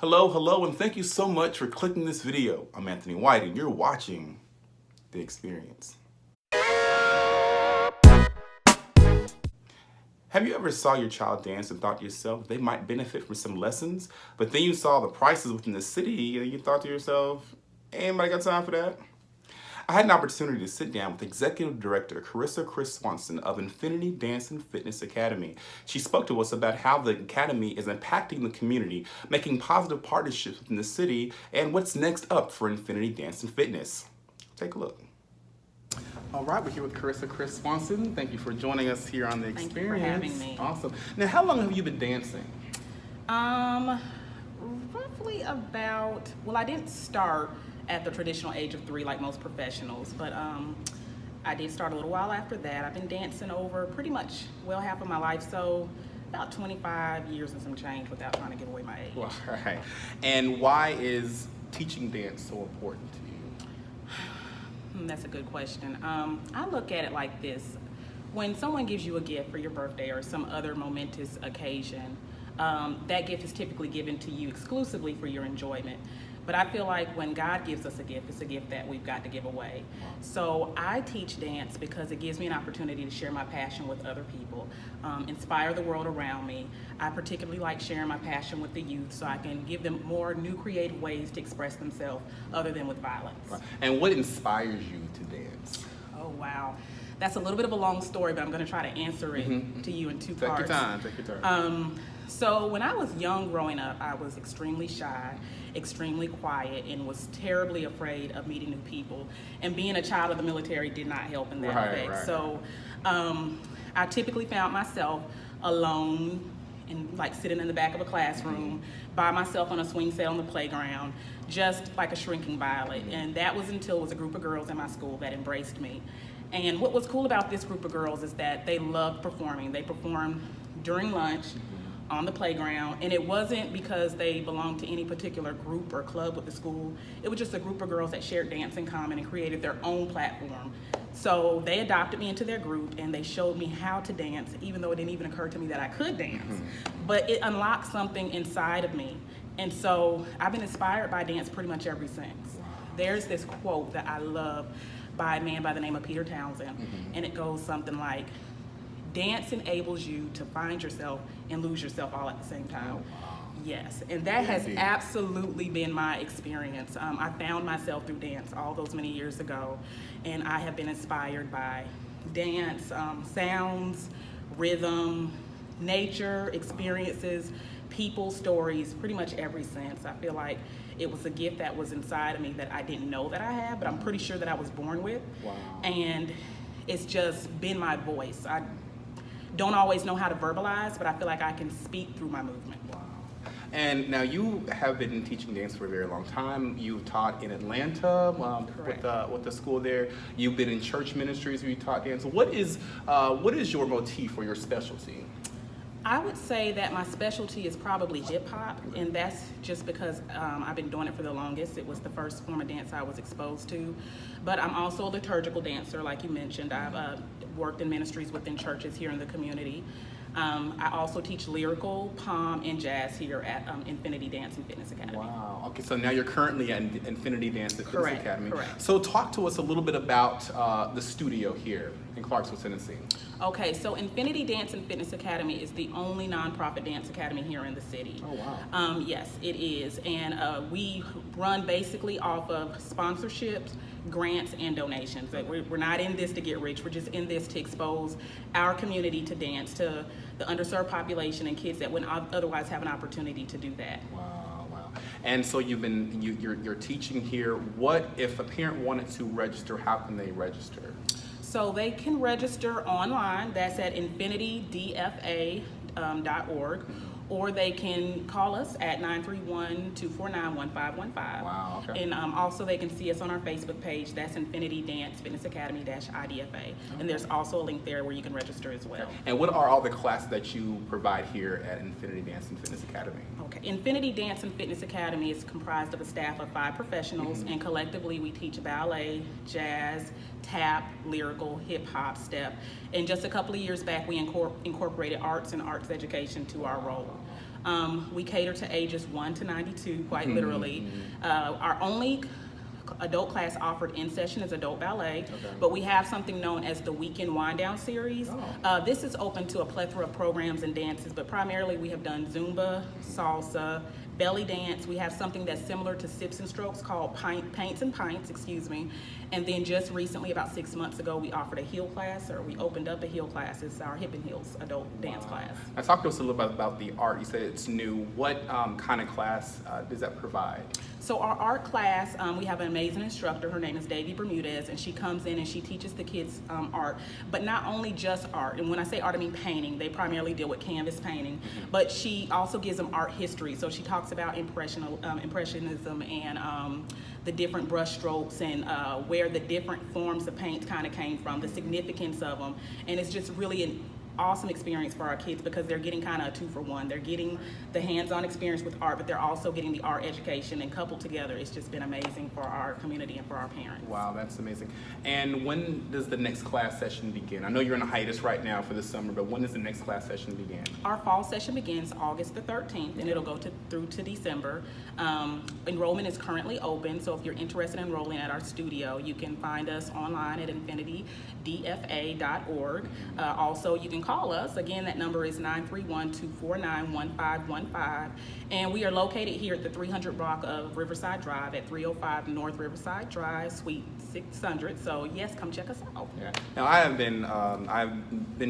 Hello, and thank you so much for clicking this video. I'm Anthony White, and you're watching The Experience. Have you ever saw your child dance and thought to yourself they might benefit from some lessons, but then you saw the prices within the city and you thought to yourself, ain't anybody got time for that? I had an opportunity to sit down with Executive Director Carissa Swanson of Infinity Dance and Fitness Academy. She spoke to us about how the Academy is impacting the community, making positive partnerships within the city, and what's next up for Infinity Dance and Fitness. Take a look. All right, we're here with Carissa Swanson. Thank you for joining us here on The Experience. Thank you for having me. Awesome. Now, how long have you been dancing? Roughly about, well, I didn't start at the traditional age of 3 like most professionals, but I did start a little while after that. I've been dancing over pretty much, well, half of my life, so about 25 years and some change without trying to give away my age. Well, all right. And why is teaching dance so important to you? That's a good question. I look at it like this. When someone gives you a gift for your birthday or some other momentous occasion, that gift is typically given to you exclusively for your enjoyment. But I feel like when God gives us a gift, it's a gift that we've got to give away. So I teach dance because it gives me an opportunity to share my passion with other people, inspire the world around me. I particularly like sharing my passion with the youth so I can give them more new creative ways to express themselves other than with violence. Right. And what inspires you to dance? Oh, wow. That's a little bit of a long story, but I'm going to try to answer it to you in 2 parts. Take your time. So when I was young growing up, I was extremely shy, extremely quiet, and was terribly afraid of meeting new people. And being a child of the military did not help in that effect. Right. So I typically found myself alone and like sitting in the back of a classroom by myself on a swing set on the playground, just like a shrinking violet. And that was until it was a group of girls in my school that embraced me. And what was cool about this group of girls is that they loved performing. They performed during lunch, on the playground, and it wasn't because they belonged to any particular group or club with the school. It was just a group of girls that shared dance in common and created their own platform. So they adopted me into their group and they showed me how to dance, even though it didn't even occur to me that I could dance. But it unlocked something inside of me. And so I've been inspired by dance pretty much ever since. There's this quote that I love by a man by the name of Peter Townsend, and it goes something like, "Dance enables you to find yourself and lose yourself all at the same time." Yes, and that has absolutely been my experience. I found myself through dance all those many years ago, and I have been inspired by dance, sounds, rhythm, nature, experiences, people, stories, pretty much ever since. I feel like it was a gift that was inside of me that I didn't know that I had, but I'm pretty sure that I was born with. And it's just been my voice. I don't always know how to verbalize, but I feel like I can speak through my movement. And now you have been teaching dance for a very long time. You've taught in Atlanta with the school there. You've been in church ministries where you taught dance. What is your motif or your specialty? I would say that my specialty is probably hip hop, and that's just because I've been doing it for the longest. It was the first form of dance I was exposed to. But I'm also a liturgical dancer, like you mentioned. I've worked in ministries within churches here in the community. I also teach lyrical, pom, and jazz here at Infinity Dance and Fitness Academy. Wow. Okay, so now you're currently at Infinity Dance and Fitness Academy. Correct. So talk to us a little bit about the studio here in Clarksville, Tennessee. Okay, so Infinity Dance and Fitness Academy is the only nonprofit dance academy here in the city. Oh, wow. Yes, it is. And we run basically off of sponsorships, grants, and donations. Like we're not in this to get rich. We're just in this to expose our community to dance, to the underserved population and kids that wouldn't otherwise have an opportunity to do that. Wow. And so you're teaching here. What if a parent wanted to register? How can they register? So they can register online. That's at infinitydfa.org. Or they can call us at 931-249-1515. Wow, okay. And also they can see us on our Facebook page. That's Infinity Dance Fitness Academy-IDFA. Okay. And there's also a link there where you can register as well. And what are all the classes that you provide here at Infinity Dance and Fitness Academy? Okay, Infinity Dance and Fitness Academy is comprised of a staff of 5 professionals, and collectively we teach ballet, jazz, tap, lyrical, hip hop, step. And just a couple of years back, we incorporated arts and arts education to our role. We cater to ages 1 to 92, quite literally. Our only adult class offered in session is adult ballet, but we have something known as the weekend wind down series. This is open to a plethora of programs and dances, but primarily we have done Zumba, salsa, belly dance. We have something that's similar to Sips and Strokes called Paints and Pints, excuse me. And then just recently, about 6 months ago, we offered a heel class, or we opened up a heel class. It's our Hip and Heels adult dance class. Now, talk to us a little bit about the art. You said it's new. What kind of class does that provide? So our art class, we have an amazing instructor. Her name is Davy Bermudez, and she comes in and she teaches the kids art, but not only just art. And when I say art, I mean painting. They primarily deal with canvas painting, but she also gives them art history. So she talks about impressionism and the different brush strokes and where the different forms of paint kind of came from, the significance of them. And it's just really an awesome experience for our kids because they're getting kind of a 2-for-1. They're getting the hands-on experience with art, but they're also getting the art education, and coupled together, it's just been amazing for our community and for our parents. Wow, that's amazing. And when does the next class session begin? I know you're in a hiatus right now for the summer, but when does the next class session begin? Our fall session begins August the 13th, and it'll go through to December. Enrollment is currently open, so if you're interested in enrolling at our studio, you can find us online at infinitydfa.org. Also, you can call us. Again, that number is 931-249-1515. And we are located here at the 300 block of Riverside Drive at 305 North Riverside Drive, Suite 600. So yes, come check us out. Yeah. Now I've been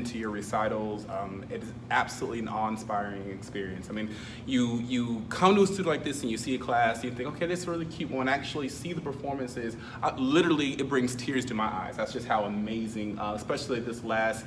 to your recitals. It is absolutely an awe-inspiring experience. I mean, you come to a studio like this and you see a class, you think, okay, this is really cute. When I actually see the performances, literally it brings tears to my eyes. That's just how amazing, especially this last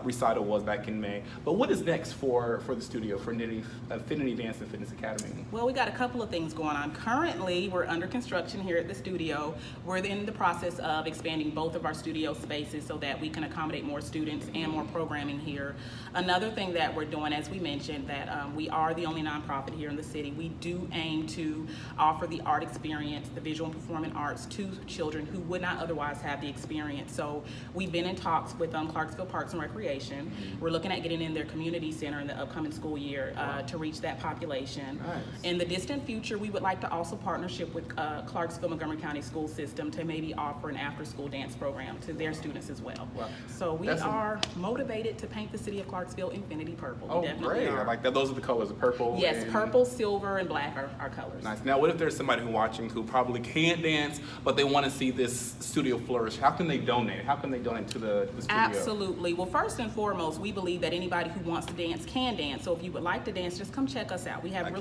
recital was back in May. But what is next for the studio, for Infinity Dance and Fitness Academy? Well, we got a couple of things going on. Currently, we're under construction here at the studio. We're in the process of expanding both of our studio spaces so that we can accommodate more students and more programming here. Another thing that we're doing, as we mentioned, that we are the only nonprofit here in the city. We do aim to offer the art experience, the visual and performing arts, to children who would not otherwise have the experience. So we've been in talks with Clarksville Parks and Recreation. We're looking at getting in their community center in the upcoming school year to reach that population. Nice. In the distant future, we would like to also partnership with Clarksville Montgomery County School System to maybe offer an after-school dance program to their students as well. Wow. So we are motivated to paint the city of Clarksville infinity purple. Oh, We definitely great. are. I like that. Those are the colors, the purple. Yes, and purple, silver, and black are our colors. Nice. Now, what if there's somebody who's watching who probably can't dance, but they want to see this studio flourish? How can they donate? How can they donate to the studio? Absolutely. Well, first and foremost, we believe that anybody who wants to dance can dance. So if you would like to dance, just come check us out. We have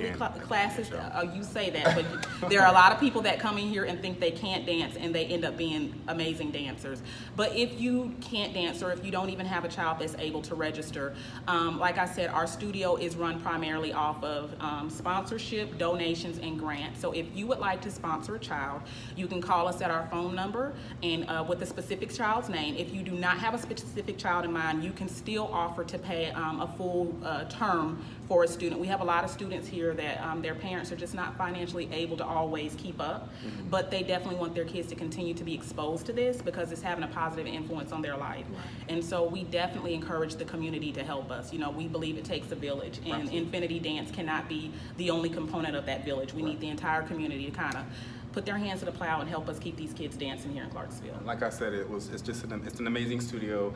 classes. You say that, but there are a lot of people that come in here and think they can't dance, and they end up being amazing dancers. But if you can't dance, or if you don't even have a child that's able to register, like I said, our studio is run primarily off of sponsorship, donations, and grants. So if you would like to sponsor a child, you can call us at our phone number and with a specific child's name. If you do not have a specific child in mind, you can still offer to pay a full term for a student. We have a lot of students here that their parents are just not financially able to always keep up, but they definitely want their kids to continue to be exposed to this because it's having a positive influence on their life. And so we definitely encourage the community to help us. You know, we believe it takes a village, and Infinity Dance cannot be the only component of that village. We need the entire community to kind of put their hands to the plow and help us keep these kids dancing here in Clarksville. Like I said, it's an amazing studio.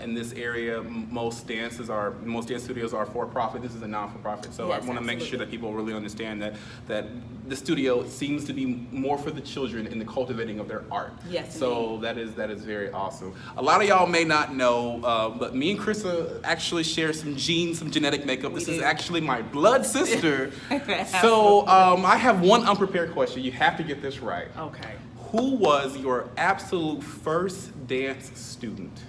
In this area, most dance studios are for profit. This is a non-for-profit, so Yes, I want to make sure that people really understand that the studio seems to be more for the children in the cultivating of their art. Yes, so that is very awesome. A lot of y'all may not know, but me and Carissa actually share some genes, some genetic makeup. This is actually my blood sister. So I have one unprepared question. You have to get this right. Okay. Who was your absolute first dance student?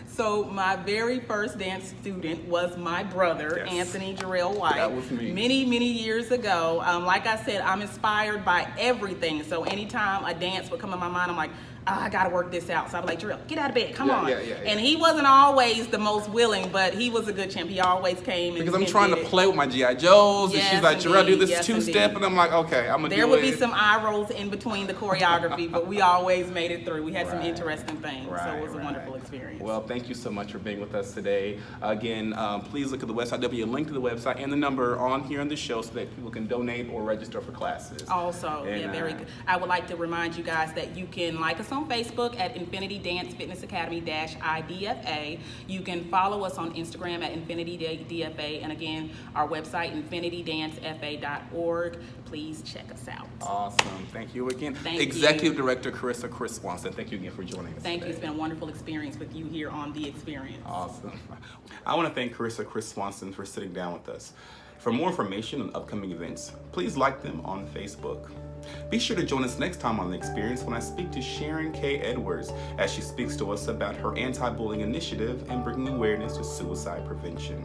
So my very first dance student was my brother, Yes. Anthony Jarrell White. That was me. Many years ago. Like I said, I'm inspired by everything. So anytime a dance would come in my mind, I'm like, I gotta work this out. So I'm like, Jarrell, get out of bed, come Yeah, on. yeah. And he wasn't always the most willing, but he was a good champ. He always came and Because I'm and trying to did it. play with my G.I. Joes, and Yes, she's like, Jarrell, do indeed. this Yes, two-step, indeed. and I'm like, okay, I'm gonna do it. There would be some eye rolls in between the choreography, but we always made it through. We had some Right. interesting things, so it was a wonderful experience. Well, thank you so much for being with us today. Again, please look at the website. There'll be a link to the website and the number on here in the show so that people can donate or register for classes. Also, And, yeah, very good. I would like to remind you guys that you can like us on Facebook at Infinity Dance Fitness Academy -IDFA. You can follow us on Instagram at Infinity DFA, and again, our website infinitydancefa.org. Please check us out. Awesome. Thank you again. Thank Executive you. Director Carissa Swanson. Thank you again for joining us. Thank you. today. It's been a wonderful experience with you here on The Experience. Awesome. I want to thank Carissa Swanson for sitting down with us. For more information on upcoming events, please like them on Facebook. Be sure to join us next time on The Experience when I speak to Sharon K. Edwards as she speaks to us about her anti-bullying initiative and bringing awareness to suicide prevention.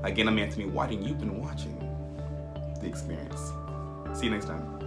Again, I'm Anthony White, and you've been watching The Experience. See you next time.